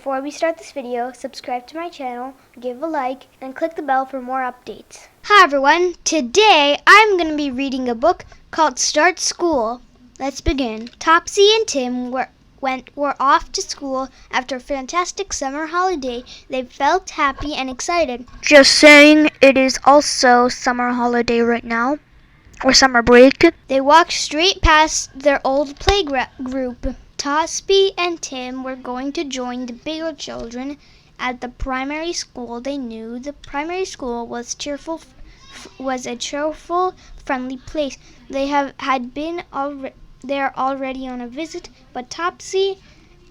Before we start this video, subscribe to my channel, give a like, and click the bell for more updates. Hi everyone, today I'm going to be reading a book called Start School. Let's begin. Topsy and Tim were off to school after a fantastic summer holiday. They felt happy and excited. Just saying, it is also summer holiday right now, or summer break. They walked straight past their old playgroup. Topsy and Tim were going to join the bigger children at the primary school. They knew the primary school was a cheerful, friendly place. They had been there already on a visit, but Topsy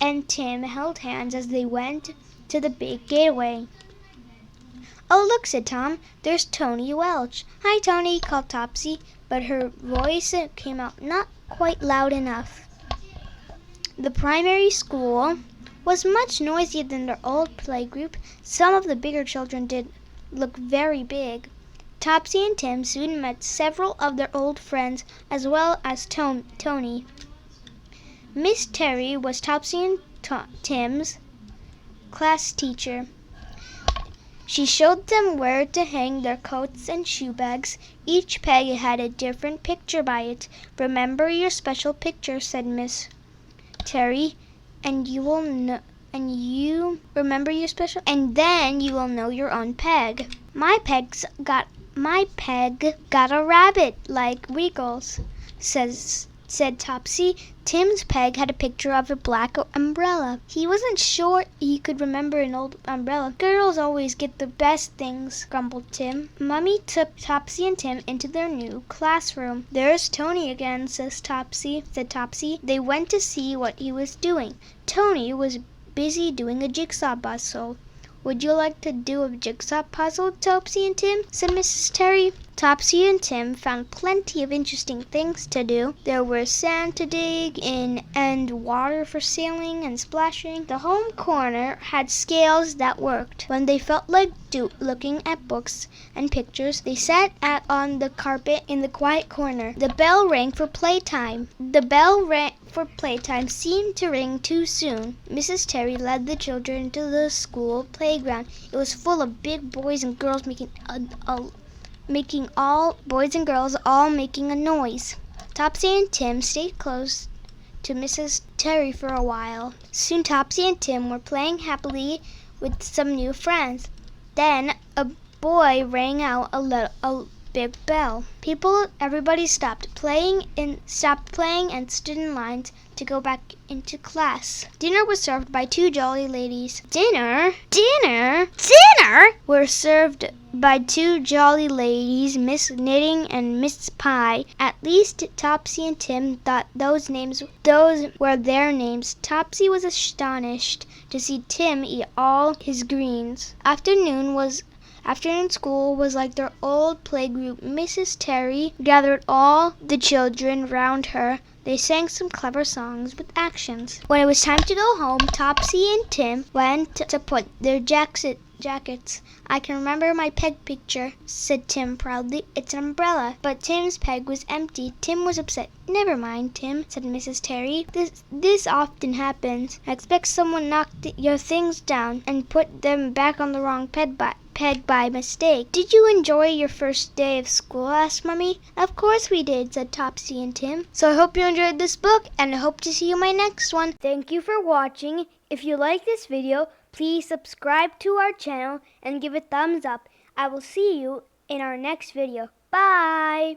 and Tim held hands as they went to the big gateway. "Oh, look," said Tom. "There's Tony Welch." "Hi, Tony," called Topsy, but her voice came out not quite loud enough. The primary school was much noisier than their old playgroup. Some of the bigger children did look very big. Topsy and Tim soon met several of their old friends as well as Tony. Miss Terry was Topsy and Tim's class teacher. She showed them where to hang their coats and shoe bags. Each peg had a different picture by it. "Remember your special picture," said Miss Terry, and then you will know your own peg. My peg got a rabbit like Wiggles," said Topsy. Tim's peg had a picture of a black umbrella. He wasn't sure he could remember an old umbrella. "Girls always get the best things," grumbled Tim. Mummy took Topsy and Tim into their new classroom. "There's Tony again," said Topsy. They went to see what he was doing. Tony was busy doing a jigsaw puzzle. "Would you like to do a jigsaw puzzle, Topsy and Tim?" said Mrs. Terry. Topsy and Tim found plenty of interesting things to do. There was sand to dig in and water for sailing and splashing. The home corner had scales that worked. When they felt like looking at books and pictures, they sat on the carpet in the quiet corner. The bell rang for playtime. Seemed to ring too soon. Mrs. Terry led the children to the school playground. It was full of big boys and girls making a noise. Topsy and Tim stayed close to Mrs. Terry for a while. Soon Topsy and Tim were playing happily with some new friends. Then a boy rang out a big bell. Everybody stopped playing and stood in lines to go back into class. Dinner was served by two jolly ladies. Dinner were served by two jolly ladies, Miss Knitting and Miss Pie. At least Topsy and Tim thought those were their names. Topsy was astonished to see Tim eat all his greens. Afternoon school was like their old playgroup. Mrs. Terry gathered all the children round her. They sang some clever songs with actions. When it was time to go home, Topsy and Tim went to put their jackets. "I can remember my peg picture," said Tim proudly. "It's an umbrella." But Tim's peg was empty. Tim was upset. "Never mind, Tim," said Mrs. Terry. This often happens. I expect someone knocked your things down and put them back on the wrong peg by mistake." "Did you enjoy your first day of school?" asked Mummy. "Of course we did," said Topsy and Tim. So I hope you enjoyed this book, and I hope to see you in my next one. Thank you for watching. If you like this video, please subscribe to our channel and give a thumbs up. I will see you in our next video. Bye!